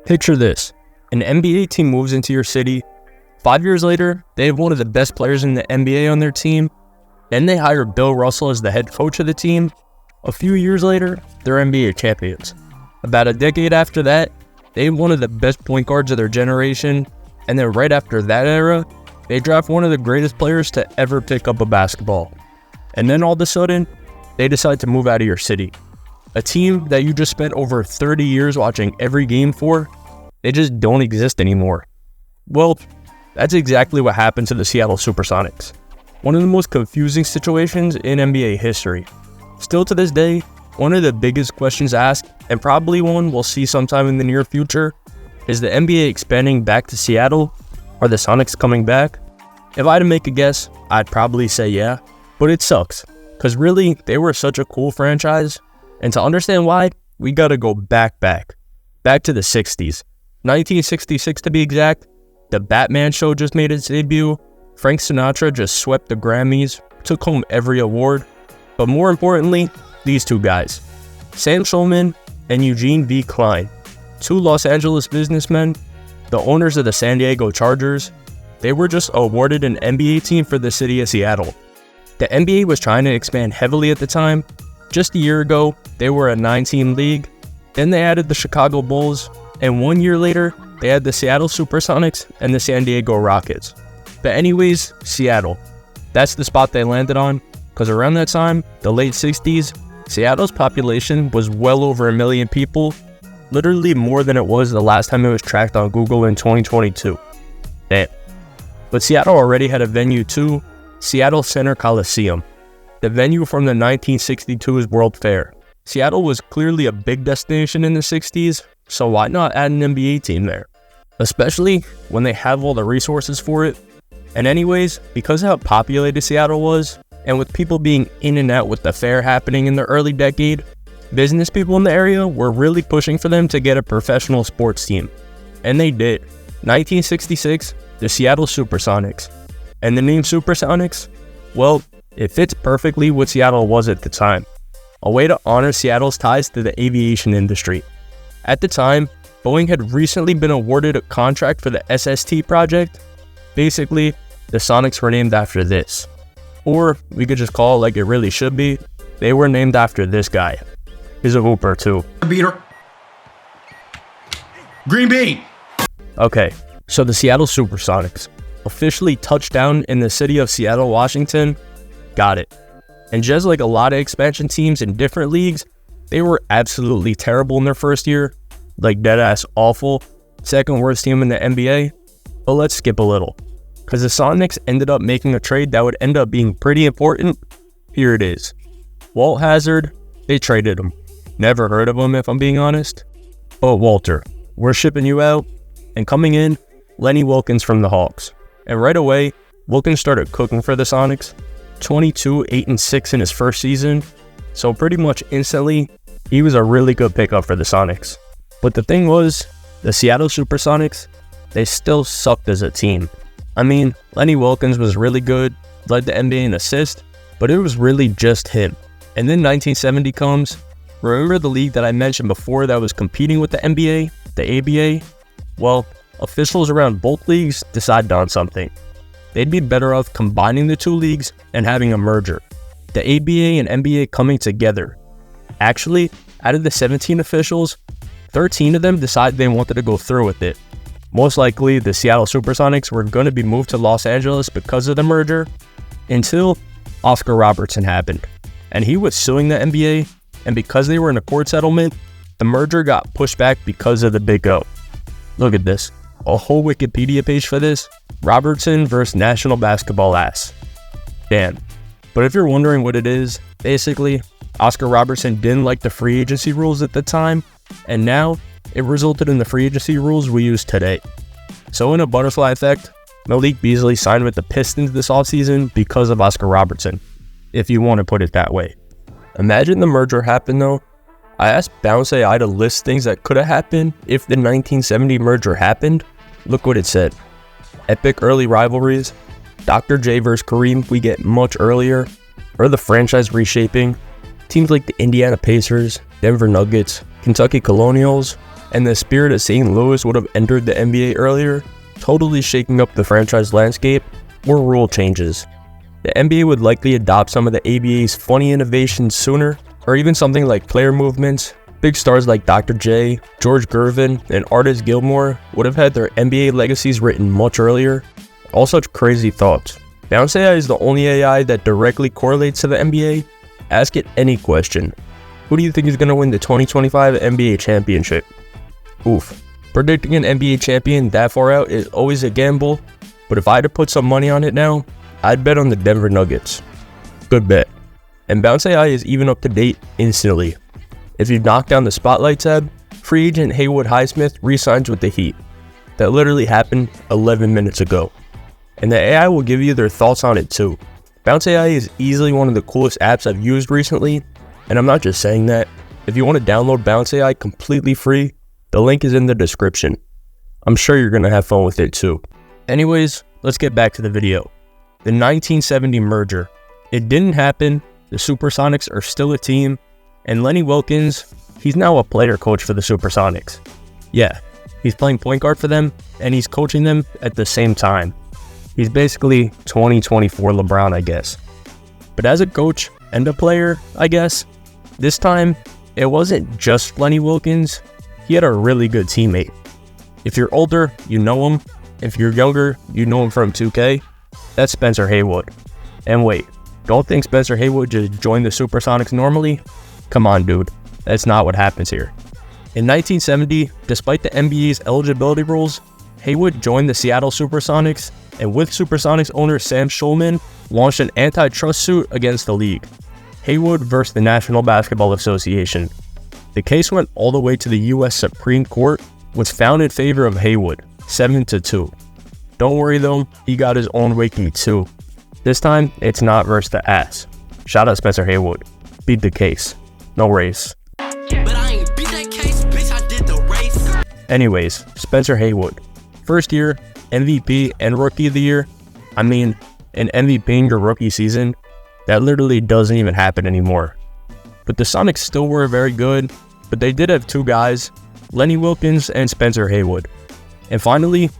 Picture this. An NBA team moves into your city. 5 years later, they have one of the best players in the NBA on their team. Then they hire Bill Russell as the head coach of the team. A few years later, they're NBA champions. About a decade after that, they have one of the best point guards of their generation. And then right after that era, they draft one of the greatest players to ever pick up a basketball. And then all of a sudden, they decide to move out of your city. A team that you just spent over 30 years watching every game for, they just don't exist anymore. Well, that's exactly what happened to the Seattle Supersonics. One of the most confusing situations in NBA history. Still to this day, one of the biggest questions asked, and probably one we'll see sometime in the near future, is the NBA expanding back to Seattle? Are the Sonics coming back? If I had to make a guess, I'd probably say yeah, but it sucks, because really, they were such a cool franchise, and to understand why, we gotta go back to the 60s. 1966 to be exact. The Batman show just made its debut. Frank Sinatra just swept the Grammys, took home every award. But more importantly, these two guys, Sam Schulman and Eugene V. Klein, two Los Angeles businessmen, the owners of the San Diego Chargers. They were just awarded an NBA team for the city of Seattle. The NBA was trying to expand heavily at the time. Just a year ago, they were a 9-team league. Then they added the Chicago Bulls, and 1 year later, they had the Seattle Supersonics and the San Diego Rockets. But anyways, Seattle. That's the spot they landed on, because around that time, the late 60s, Seattle's population was well over 1 million people, literally more than it was the last time it was tracked on Google in 2022. Damn. But Seattle already had a venue too, Seattle Center Coliseum, the venue from the 1962's World Fair. Seattle was clearly a big destination in the 60s, so why not add an NBA team there? Especially when they have all the resources for it. And anyways, because of how populated Seattle was, and with people being in and out with the fair happening in the early decade, business people in the area were really pushing for them to get a professional sports team. And they did. 1966, the Seattle Supersonics. And the name Supersonics? Well, it fits perfectly what Seattle was at the time. A way to honor Seattle's ties to the aviation industry. At the time, Boeing had recently been awarded a contract for the SST project. Basically, the Sonics were named after this. Or we could just call it like it really should be. They were named after this guy. He's a hooper too. Beater. Green bean. Okay, so the Seattle Supersonics officially touched down in the city of Seattle, Washington. Got it. And just like a lot of expansion teams in different leagues, they were absolutely terrible in their first year. Like deadass awful. Second worst team in the NBA. But let's skip a little, because the Sonics ended up making a trade that would end up being pretty important. Here it is. Walt Hazzard, they traded him. Never heard of him if I'm being honest. But Walter, we're shipping you out. And coming in, Lenny Wilkens from the Hawks. And right away, Wilkens started cooking for the Sonics. 22, 8-6 in his first season. So pretty much instantly, he was a really good pickup for the Sonics. But the thing was, the Seattle Supersonics, they still sucked as a team. I mean, Lenny Wilkens was really good, led the NBA in assists, but it was really just him. And then 1970 comes. Remember the league that I mentioned before that was competing with the NBA, the ABA? Well, officials around both leagues decided on something. They'd be better off combining the two leagues and having a merger. The ABA and NBA coming together. Actually, out of the 17 officials, 13 of them decided they wanted to go through with it. Most likely, the Seattle Supersonics were going to be moved to Los Angeles because of the merger, until Oscar Robertson happened. And he was suing the NBA, and because they were in a court settlement, the merger got pushed back because of the Big O. Look at this. A whole Wikipedia page for this. Robertson versus National Basketball Ass. Damn. But if you're wondering what it is, basically, Oscar Robertson didn't like the free agency rules at the time, and now it resulted in the free agency rules we use today. So in a butterfly effect, Malik Beasley signed with the Pistons this offseason because of Oscar Robertson, if you want to put it that way. Imagine the merger happened though. I asked Bounce AI to list things that could have happened if the 1970 merger happened. Look what it said. Epic early rivalries, Dr. J vs. Kareem we get much earlier, or the franchise reshaping, teams like the Indiana Pacers, Denver Nuggets, Kentucky Colonials, and the spirit of St. Louis would have entered the NBA earlier, totally shaking up the franchise landscape, or rule changes. The NBA would likely adopt some of the ABA's funny innovations sooner, or even something like player movements. Big stars like Dr. J, George Gervin, and Artis Gilmore would have had their NBA legacies written much earlier. All such crazy thoughts. Bounce AI is the only AI that directly correlates to the NBA. Ask it any question. Who do you think is going to win the 2025 NBA championship? Oof. Predicting an NBA champion that far out is always a gamble, but if I had to put some money on it now, I'd bet on the Denver Nuggets. Good bet. And Bounce AI is even up to date instantly. If you knock down the Spotlight tab, free agent Haywood Highsmith re-signs with the Heat. That literally happened 11 minutes ago. And the AI will give you their thoughts on it too. Bounce AI is easily one of the coolest apps I've used recently, and I'm not just saying that. If you want to download Bounce AI completely free, the link is in the description. I'm sure you're going to have fun with it too. Anyways, let's get back to the video. The 1970 merger. It didn't happen, the Supersonics are still a team, and Lenny Wilkens, he's now a player coach for the Supersonics. Yeah, he's playing point guard for them, and he's coaching them at the same time. He's basically 2024 LeBron, I guess. But as a coach and a player, I guess, this time, it wasn't just Lenny Wilkens, he had a really good teammate. If you're older, you know him. If you're younger, you know him from 2K. That's Spencer Haywood. And wait, don't think Spencer Haywood just joined the Supersonics normally? Come on, dude. That's not what happens here. In 1970, despite the NBA's eligibility rules, Haywood joined the Seattle Supersonics, and with Supersonics owner Sam Schulman, launched an antitrust suit against the league. Haywood versus the National Basketball Association. The case went all the way to the US Supreme Court, was found in favor of Haywood, 7-2. Don't worry though, he got his own waking too. This time, it's not versus the ass. Shout out Spencer Haywood. Beat the case. No race. But I ain't beat that case, bitch, I did the race. Anyways, Spencer Haywood. First year, MVP and Rookie of the Year. I mean, an MVP in your rookie season, that literally doesn't even happen anymore. But the Sonics still were very good, but they did have two guys, Lenny Wilkens and Spencer Haywood. And finally,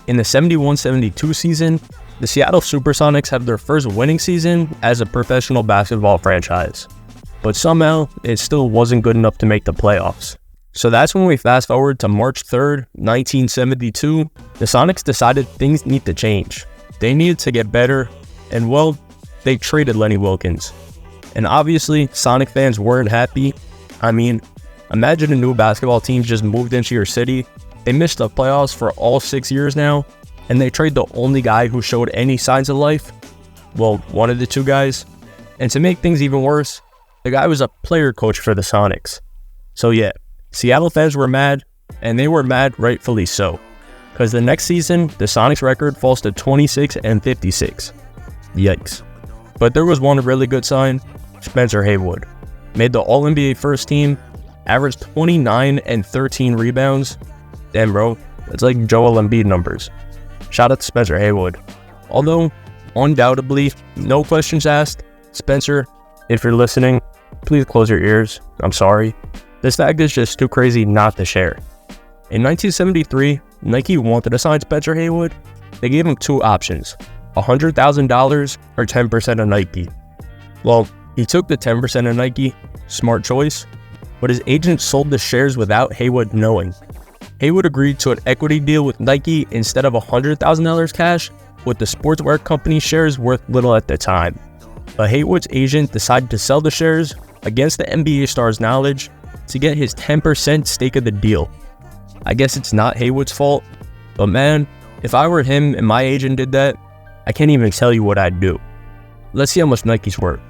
in the 71-72 season, the Seattle Supersonics have their first winning season as a professional basketball franchise. But somehow, it still wasn't good enough to make the playoffs. So that's when we fast forward to March 3rd, 1972, the Sonics decided things need to change. They needed to get better, and well, they traded Lenny Wilkens. And obviously, Sonic fans weren't happy. I mean, imagine a new basketball team just moved into your city. They missed the playoffs for all 6 years now, and they trade the only guy who showed any signs of life. Well, one of the two guys. And to make things even worse, the guy was a player coach for the Sonics. So yeah, Seattle fans were mad, and they were mad rightfully so. Because the next season, the Sonics record falls to 26-56. Yikes. But there was one really good sign. Spencer Haywood made the All-NBA first team, averaged 29 and 13 rebounds. Damn bro, that's like Joel Embiid numbers. Shout out to Spencer Haywood. Although, undoubtedly, no questions asked, Spencer, if you're listening, please close your ears. I'm sorry. This fact is just too crazy not to share. In 1973, Nike wanted to sign Spencer Haywood. They gave him two options, $100,000 or 10% of Nike. Well, he took the 10% of Nike, smart choice, but his agent sold the shares without Haywood knowing. Haywood agreed to an equity deal with Nike instead of $100,000 cash, with the sportswear company shares worth little at the time. But Haywood's agent decided to sell the shares against the NBA star's knowledge to get his 10% stake of the deal. I guess it's not Haywood's fault, but man, if I were him and my agent did that, I can't even tell you what I'd do. Let's see how much Nike's worth.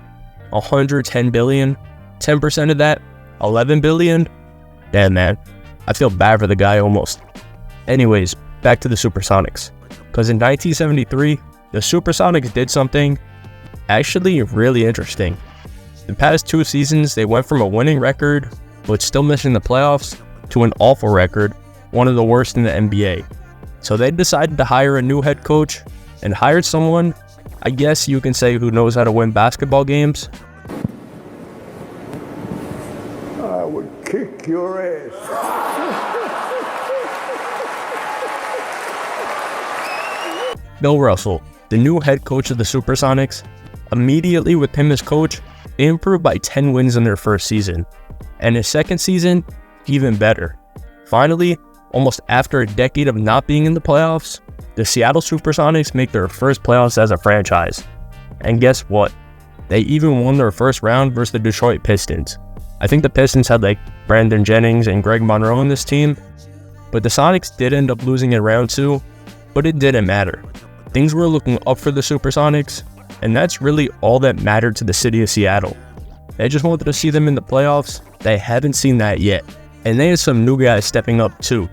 $110 billion, 10% of that, $11 billion. Damn man, I feel bad for the guy almost. Anyways, back to the Supersonics. Because in 1973, the Supersonics did something actually really interesting. The past 2 seasons, they went from a winning record, but still missing the playoffs, to an awful record, one of the worst in the NBA. So they decided to hire a new head coach, and hired someone, I guess you can say, who knows how to win basketball games. I would kick your ass. Bill Russell, the new head coach of the Supersonics, immediately with him as coach, they improved by 10 wins in their first season. And his second season, even better. Finally, almost after a decade of not being in the playoffs, the Seattle Supersonics make their first playoffs as a franchise. And guess what? They even won their first round versus the Detroit Pistons. I think the Pistons had like Brandon Jennings and Greg Monroe in this team, but the Sonics did end up losing in round 2, but it didn't matter. Things were looking up for the Supersonics, and that's really all that mattered to the city of Seattle. They just wanted to see them in the playoffs. They haven't seen that yet. And they had some new guys stepping up too.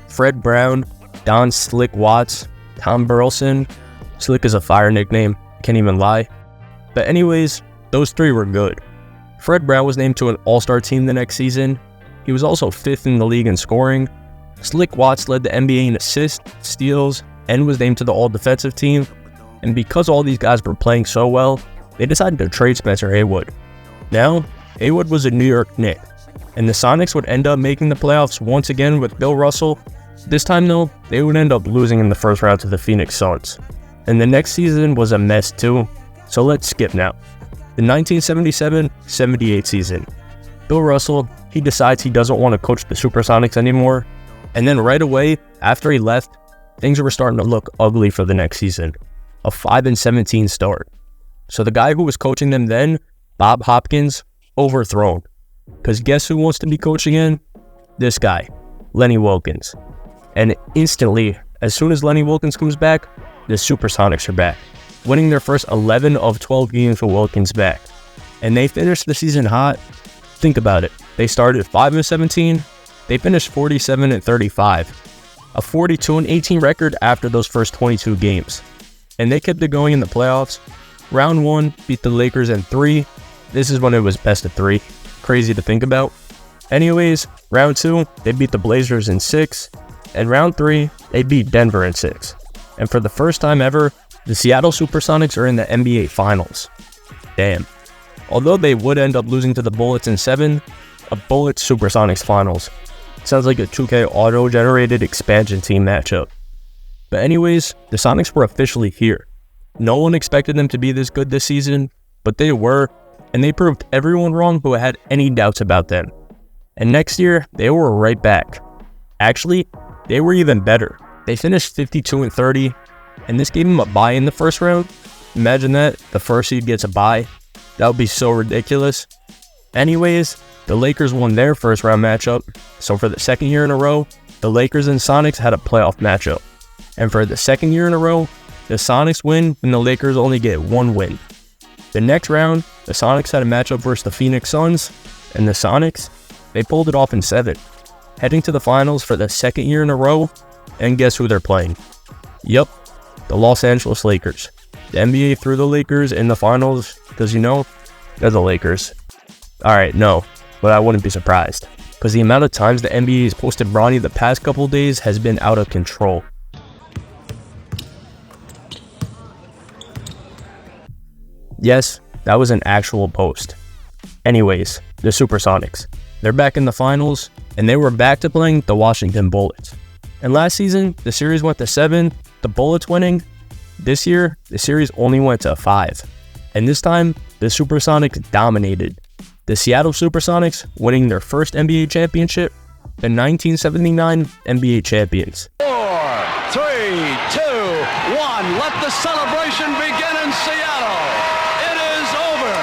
Fred Brown, Don Slick Watts, Tom Burleson. Slick is a fire nickname, can't even lie. But anyways, those three were good. Fred Brown was named to an all-star team the next season. He was also 5th in the league in scoring. Slick Watts led the NBA in assists, steals, and was named to the all-defensive team. And because all these guys were playing so well, they decided to trade Spencer Haywood. Now, Haywood was a New York Knick, and the Sonics would end up making the playoffs once again with Bill Russell. This time though, they would end up losing in the first round to the Phoenix Suns. And the next season was a mess too, so let's skip now. The 1977-78 season. Bill Russell, he decides he doesn't want to coach the Supersonics anymore, and then right away, after he left, things were starting to look ugly for the next season. A 5-17 start. So the guy who was coaching them then, Bob Hopkins, overthrown. Because guess who wants to be coach again? This guy, Lenny Wilkins. And instantly, as soon as Lenny Wilkins comes back, the Supersonics are back, winning their first 11 of 12 games with Wilkins back. And they finished the season hot. Think about it. They started 5-17. They finished 47-35. A 42-18 record after those first 22 games. And they kept it going in the playoffs. Round 1 beat the Lakers in 3. This is when it was best of 3. Crazy to think about. Anyways, round 2, they beat the Blazers in 6. And round 3, they beat Denver in 6. And for the first time ever, the Seattle Supersonics are in the NBA Finals. Damn. Although they would end up losing to the Bullets in 7, a Bullets Supersonics Finals. Sounds like a 2K auto-generated expansion team matchup. But anyways, the Sonics were officially here. No one expected them to be this good this season, but they were, and they proved everyone wrong who had any doubts about them. And next year, they were right back. Actually, they were even better. They finished 52-30, and this gave them a bye in the first round. Imagine that, the first seed gets a bye. That would be so ridiculous. Anyways, the Lakers won their first round matchup, so for the second year in a row, the Lakers and Sonics had a playoff matchup. And for the second year in a row, the Sonics win and the Lakers only get one win. The next round, the Sonics had a matchup versus the Phoenix Suns, and the Sonics, they pulled it off in 7, heading to the finals for the second year in a row, and guess who they're playing? Yup, the Los Angeles Lakers. The NBA threw the Lakers in the finals because, you know, they're the Lakers. Alright, no, but I wouldn't be surprised, because the amount of times the NBA has posted Bronny the past couple days has been out of control. Yes, that was an actual post. Anyways, the Supersonics. They're back in the finals, and they were back to playing the Washington Bullets. And last season, the series went to 7, the Bullets winning. This year, the series only went to 5. And this time, the Supersonics dominated. The Seattle Supersonics winning their first NBA championship, the 1979 NBA champions. 4, 3, 2, 1. Let the celebration begin in Seattle. It is over.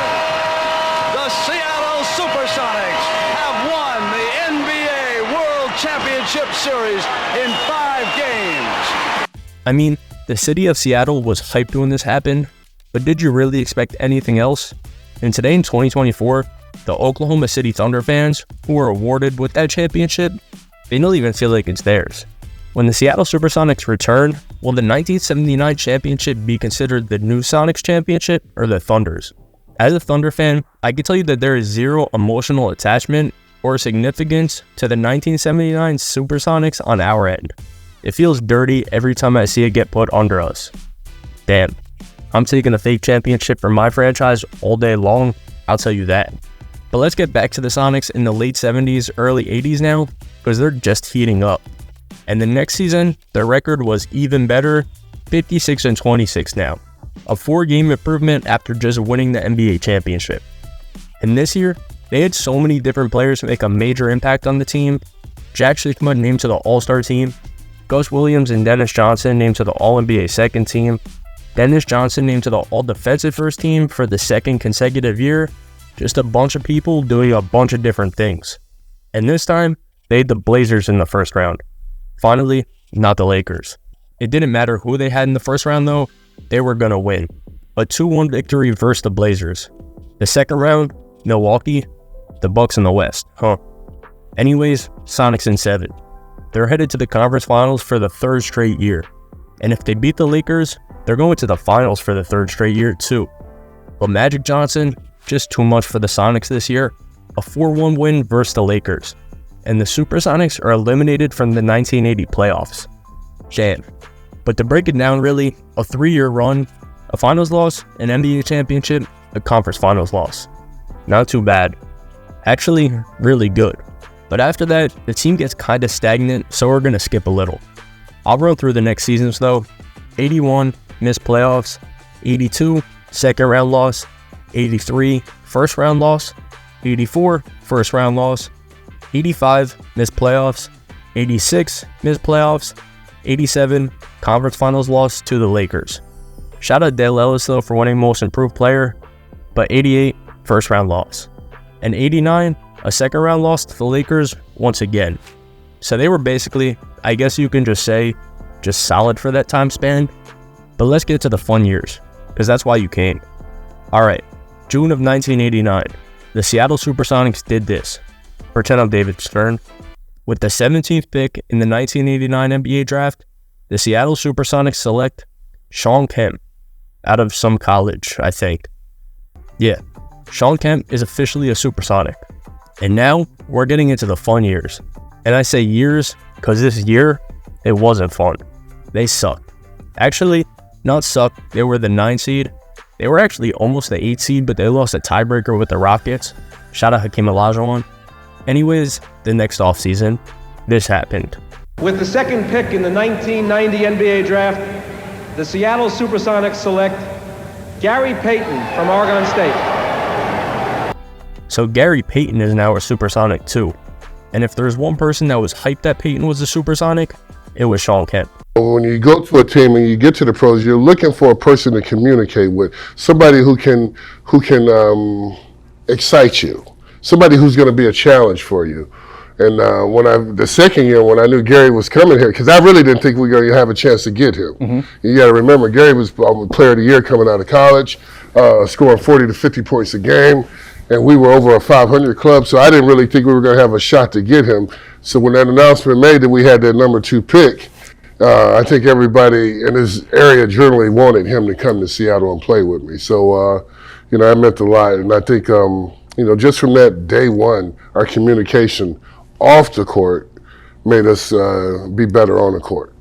The Seattle Supersonics have won the NBA World Championship Series in 5 games. I mean, the city of Seattle was hyped when this happened, but did you really expect anything else? And today in 2024, the Oklahoma City Thunder fans, who were awarded with that championship, they don't even feel like it's theirs. When the Seattle Supersonics return, will the 1979 championship be considered the new Sonics championship or the Thunder's? As a Thunder fan, I can tell you that there is zero emotional attachment or significance to the 1979 Supersonics on our end. It feels dirty every time I see it get put under us. Damn, I'm taking a fake championship for my franchise all day long, I'll tell you that. But let's get back to the Sonics in the late 70s, early 80s now, because they're just heating up. And the next season, their record was even better, 56-26 now, a 4-game improvement after just winning the NBA championship. And this year, they had so many different players make a major impact on the team. Jack Sikma named to the All-Star team, Gus Williams and Dennis Johnson named to the All-NBA second team, Dennis Johnson named to the All-Defensive first team for the second consecutive year. Just a bunch of people doing a bunch of different things. And this time, they had the Blazers in the first round. Finally, not the Lakers. It didn't matter who they had in the first round though, they were going to win. A 2-1 victory versus the Blazers. The second round, Milwaukee, the Bucks in the West. Anyways, Sonics in 7. They're headed to the conference finals for the 3rd straight year. And if they beat the Lakers, they're going to the finals for the 3rd straight year too. But Magic Johnson, just too much for the Sonics this year. A 4-1 win versus the Lakers. And the Supersonics are eliminated from the 1980 playoffs. Damn. But to break it down really, a 3-year run, a finals loss, an NBA championship, a conference finals loss. Not too bad. Actually, really good. But after that, the team gets kinda stagnant, so we're gonna skip a little. I'll run through the next seasons though. 81, missed playoffs. 82, second round loss. 83, first round loss. 84, first round loss. 85, missed playoffs. 86, missed playoffs. 87, conference finals loss to the Lakers. Shout out Dale Ellis though for winning most improved player. But 88, first round loss. And 89, a second round loss to the Lakers once again. So they were basically, I guess you can just say, just solid for that time span. But let's get to the fun years, because that's why you came. Alright, June of 1989, the Seattle Supersonics did this. Pretend I'm David Stern. With the 17th pick in the 1989 NBA draft, the Seattle Supersonics select Shawn Kemp, out of some college, I think. Yeah, Shawn Kemp is officially a Supersonic. And now, we're getting into the fun years. And I say years, because this year, it wasn't fun. They sucked. Actually, not sucked, they were the 9 seed. They were actually almost the 8 seed, but they lost a tiebreaker with the Rockets. Shout out Hakeem Olajuwon. Anyways, the next offseason, this happened. With the 2nd pick in the 1990 NBA draft, the Seattle Supersonics select Gary Payton from Oregon State. So Gary Payton is now a Supersonic too. And if there's one person that was hyped that Payton was a Supersonic, it was Shawn Kemp. When you go to a team and you get to the pros, you're looking for a person to communicate with, somebody who can excite you, somebody who's going to be a challenge for you. And the second year when I knew Gary was coming here, because I really didn't think we were going to have a chance to get him. Mm-hmm. You got to remember, Gary was player of the year coming out of college, scoring 40 to 50 points a game. And we were over a 500 club, so I didn't really think we were going to have a shot to get him. So when that announcement made that we had that number 2 pick, I think everybody in this area generally wanted him to come to Seattle and play with me. So, that meant a lot. And I think, just from that day one, our communication off the court made us be better on the court.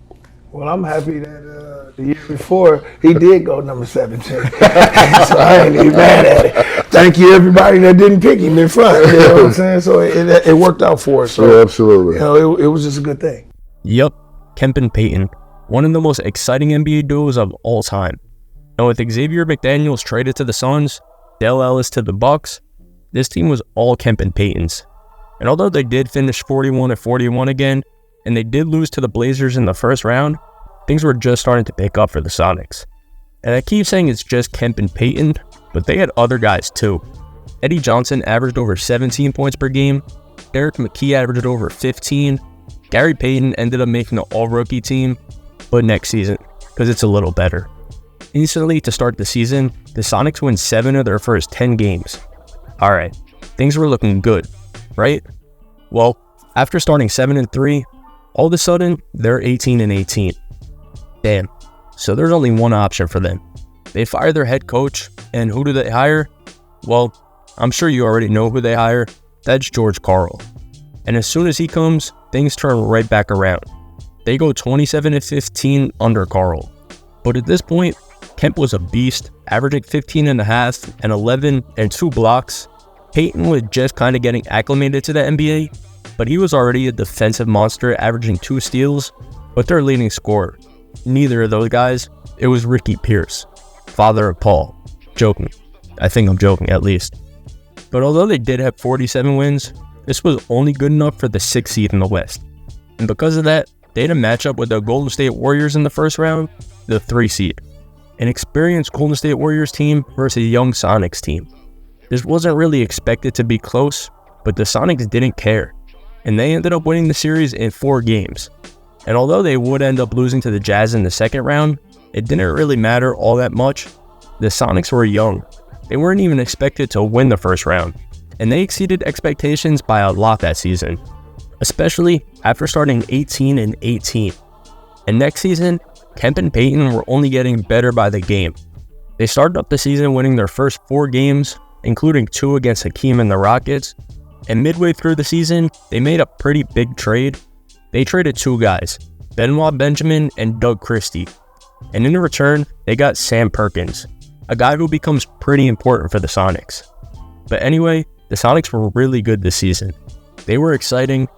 Well, I'm happy that the year before, he did go number 17. So I ain't even mad at it. Thank you, everybody that didn't pick him in front. You know what I'm saying? So it worked out for us. So, yeah, absolutely. It was just a good thing. Yup, Kemp and Payton, one of the most exciting NBA duos of all time. And with Xavier McDaniels traded to the Suns, Dale Ellis to the Bucks, this team was all Kemp and Payton's. And although they did finish 41-41 again, and they did lose to the Blazers in the first round, things were just starting to pick up for the Sonics. And I keep saying it's just Kemp and Payton, but they had other guys too. Eddie Johnson averaged over 17 points per game, Derek McKee averaged over 15, Gary Payton ended up making the all-rookie team, but next season, because it's a little better. Instantly to start the season, the Sonics win 7 of their first 10 games. Alright, things were looking good, right? Well, after starting 7-3, all of a sudden, they're 18-18. Damn. So there's only one option for them. They fire their head coach, and who do they hire? Well, I'm sure you already know who they hire. That's George Karl. And as soon as he comes, things turn right back around. They go 27-15 under Karl. But at this point, Kemp was a beast, averaging 15.5 and 11 and 2 blocks. Payton was just kind of getting acclimated to the NBA, but he was already a defensive monster, averaging 2 steals, but their leading scorer. Neither of those guys it was Ricky Pierce, father of Paul. Joking. I think I'm joking at least. But although they did have 47 wins, this was only good enough for the 6th seed in the West. And because of that, they had a matchup with the Golden State Warriors in the first round, the 3 seed. An experienced Golden State Warriors team versus a young Sonics team. This wasn't really expected to be close, but the Sonics didn't care, and they ended up winning the series in 4 games. And although they would end up losing to the Jazz in the second round, it didn't really matter all that much. The Sonics were young. They weren't even expected to win the first round, and they exceeded expectations by a lot that season, especially after starting 18-18. And next season, Kemp and Payton were only getting better by the game. They started up the season winning their first 4 games, including 2 against Hakeem and the Rockets, and midway through the season, they made a pretty big trade. They traded 2 guys, Benoit Benjamin and Doug Christie, and in return, they got Sam Perkins, a guy who becomes pretty important for the Sonics. But anyway, the Sonics were really good this season. They were exciting.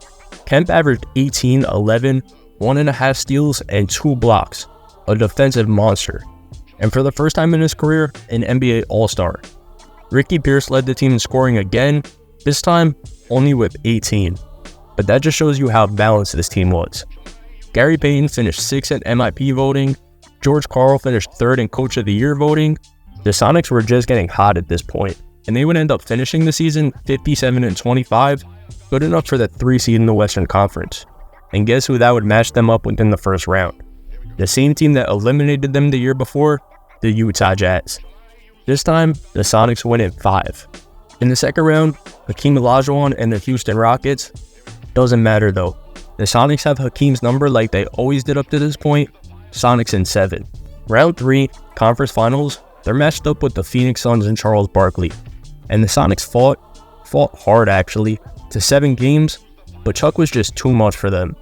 Kemp averaged 18, 11, 1.5 steals, and 2 blocks, a defensive monster. And for the first time in his career, an NBA All-Star. Ricky Pierce led the team in scoring again, this time only with 18. But that just shows you how balanced this team was. Gary Payton finished 6th at MIP voting, George Karl finished 3rd in Coach of the Year voting. The Sonics were just getting hot at this point, and they would end up finishing the season 57-25, good enough for the 3 seed in the Western Conference. And guess who that would match them up with in the first round? The same team that eliminated them the year before, the Utah Jazz. This time, the Sonics win in 5. In the second round, Hakeem Olajuwon and the Houston Rockets. Doesn't matter though. The Sonics have Hakeem's number like they always did up to this point, Sonics in 7. Round 3, Conference Finals, they're matched up with the Phoenix Suns and Charles Barkley. And the Sonics fought hard actually, to 7 games, but Chuck was just too much for them.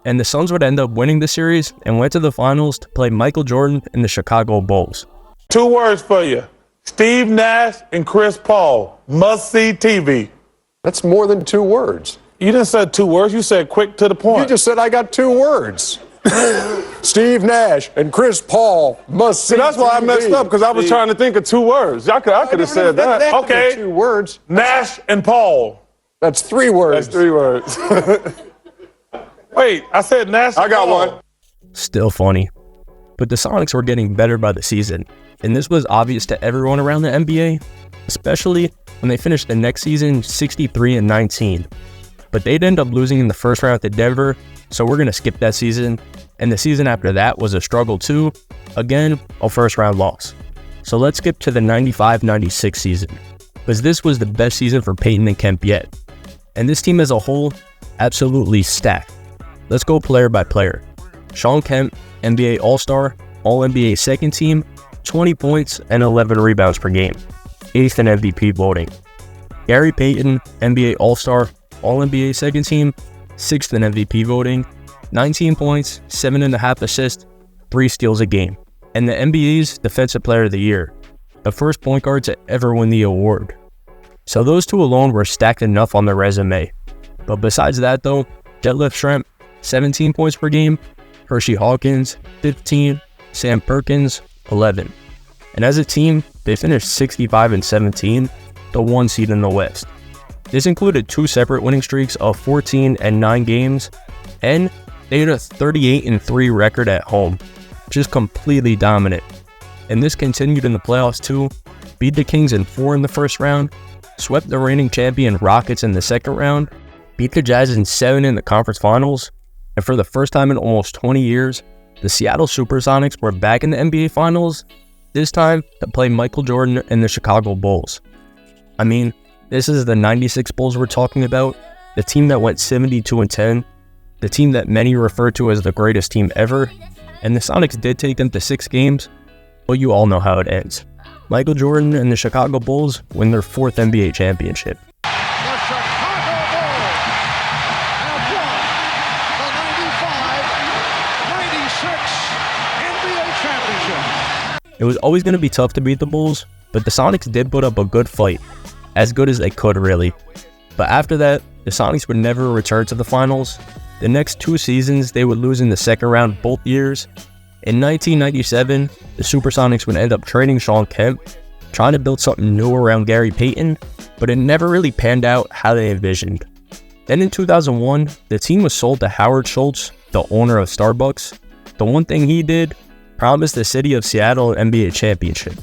And the Suns would end up winning the series and went to the finals to play Michael Jordan and the Chicago Bulls. 2 words for you. Steve Nash and Chris Paul. Must-see TV. That's more than 2 words. You didn't say 2 words. You said quick to the point. You just said I got 2 words. Steve Nash and Chris Paul must see. See, that's why I messed up, because I was trying to think of 2 words. I could have said that. Okay. 2 words. Nash and Paul. That's 3 words. That's 3 words. Wait, I said Nash and I got Paul. one. Still funny. But the Sonics were getting better by the season, and this was obvious to everyone around the NBA, especially when they finished the next season 63-19. But they'd end up losing in the first round to Denver, so we're going to skip that season. And the season after that was a struggle too. Again, a first round loss. So let's skip to the 95-96 season, because this was the best season for Payton and Kemp yet. And this team as a whole, absolutely stacked. Let's go player by player. Shawn Kemp, NBA All-Star, All-NBA second team, 20 points and 11 rebounds per game, 8th in MVP voting. Gary Payton, NBA All-Star, All-NBA second team, 6th in MVP voting, 19 points, 7.5 assists, 3 steals a game, and the NBA's Defensive Player of the Year, the first point guard to ever win the award. So those 2 alone were stacked enough on their resume. But besides that though, Detlef Schrempf, 17 points per game, Hershey Hawkins, 15, Sam Perkins, 11. And as a team, they finished 65-17, the 1 seed in the West. This included 2 separate winning streaks of 14 and 9 games, and they had a 38-3 record at home, just completely dominant. And this continued in the playoffs too, beat the Kings in 4 in the first round, swept the reigning champion Rockets in the second round, beat the Jazz in 7 in the conference finals, and for the first time in almost 20 years, the Seattle Supersonics were back in the NBA Finals, this time to play Michael Jordan and the Chicago Bulls. I mean, this is the 96 Bulls we're talking about, the team that went 72-10, the team that many refer to as the greatest team ever, and the Sonics did take them to 6 games, but you all know how it ends. Michael Jordan and the Chicago Bulls win their 4th NBA championship. The Chicago Bulls have won the 95-96 NBA championship. It was always going to be tough to beat the Bulls, but the Sonics did put up a good fight, as good as they could really. But after that, the Sonics would never return to the finals. The next 2 seasons, they would lose in the second round both years. In 1997, the Supersonics would end up trading Shawn Kemp, trying to build something new around Gary Payton, but it never really panned out how they envisioned. Then in 2001, the team was sold to Howard Schultz, the owner of Starbucks. The one thing he did, promised the city of Seattle an NBA championship.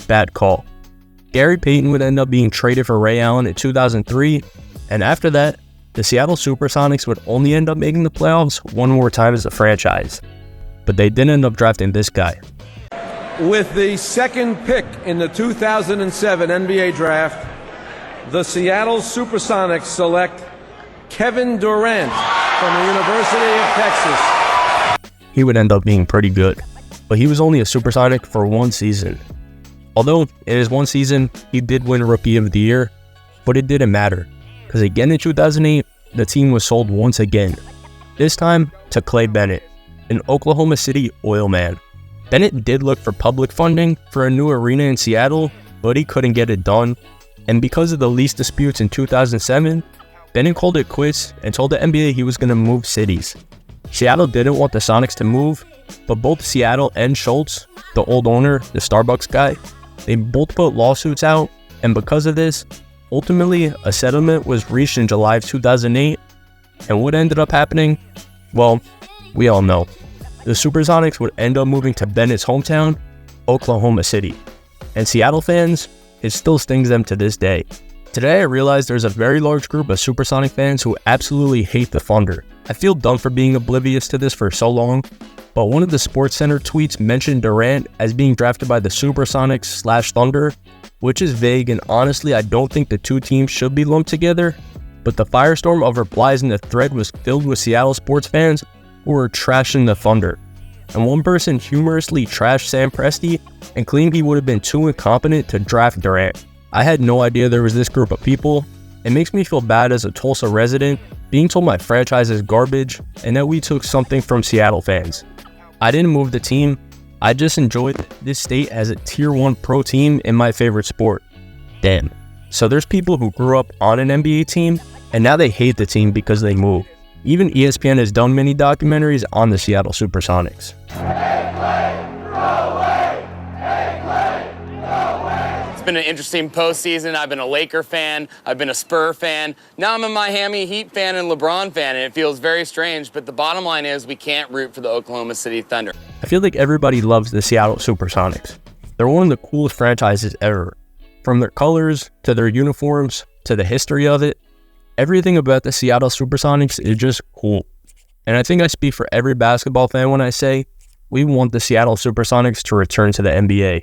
Bad call. Gary Payton would end up being traded for Ray Allen in 2003, and after that, the Seattle Supersonics would only end up making the playoffs one more time as a franchise. But they did end up drafting this guy. With the second pick in the 2007 NBA draft, the Seattle Supersonics select Kevin Durant from the University of Texas. He would end up being pretty good, but he was only a Supersonic for one season. Although in his one season, he did win Rookie of the Year, but it didn't matter, because again in 2008, the team was sold once again, this time to Clay Bennett, an Oklahoma City oil man. Bennett did look for public funding for a new arena in Seattle, but he couldn't get it done, and because of the lease disputes in 2007, Bennett called it quits and told the NBA he was going to move cities. Seattle didn't want the Sonics to move, but both Seattle and Schultz, the old owner, the Starbucks guy, they both put lawsuits out, and because of this, ultimately a settlement was reached in July of 2008, and what ended up happening? Well, we all know. The Supersonics would end up moving to Bennett's hometown, Oklahoma City, and Seattle fans, it still stings them to this day. Today I realize there's a very large group of Supersonic fans who absolutely hate the Thunder. I feel dumb for being oblivious to this for so long, but one of the SportsCenter tweets mentioned Durant as being drafted by the Supersonics/Thunder, which is vague, and honestly I don't think the two teams should be lumped together, but the firestorm of replies in the thread was filled with Seattle sports fans who were trashing the Thunder. And one person humorously trashed Sam Presti and claimed he would have been too incompetent to draft Durant. I had no idea there was this group of people. It makes me feel bad as a Tulsa resident, being told my franchise is garbage and that we took something from Seattle fans. I didn't move the team, I just enjoyed this state as a tier 1 pro team in my favorite sport. Damn. So there's people who grew up on an NBA team and now they hate the team because they moved. Even ESPN has done many documentaries on the Seattle Supersonics. It's been an interesting postseason. I've been a Laker fan, I've been a Spur fan. Now I'm a Miami Heat fan and LeBron fan, and it feels very strange, but the bottom line is we can't root for the Oklahoma City Thunder. I feel like everybody loves the Seattle Supersonics. They're one of the coolest franchises ever. From their colors, to their uniforms, to the history of it, everything about the Seattle Supersonics is just cool. And I think I speak for every basketball fan when I say, we want the Seattle Supersonics to return to the NBA.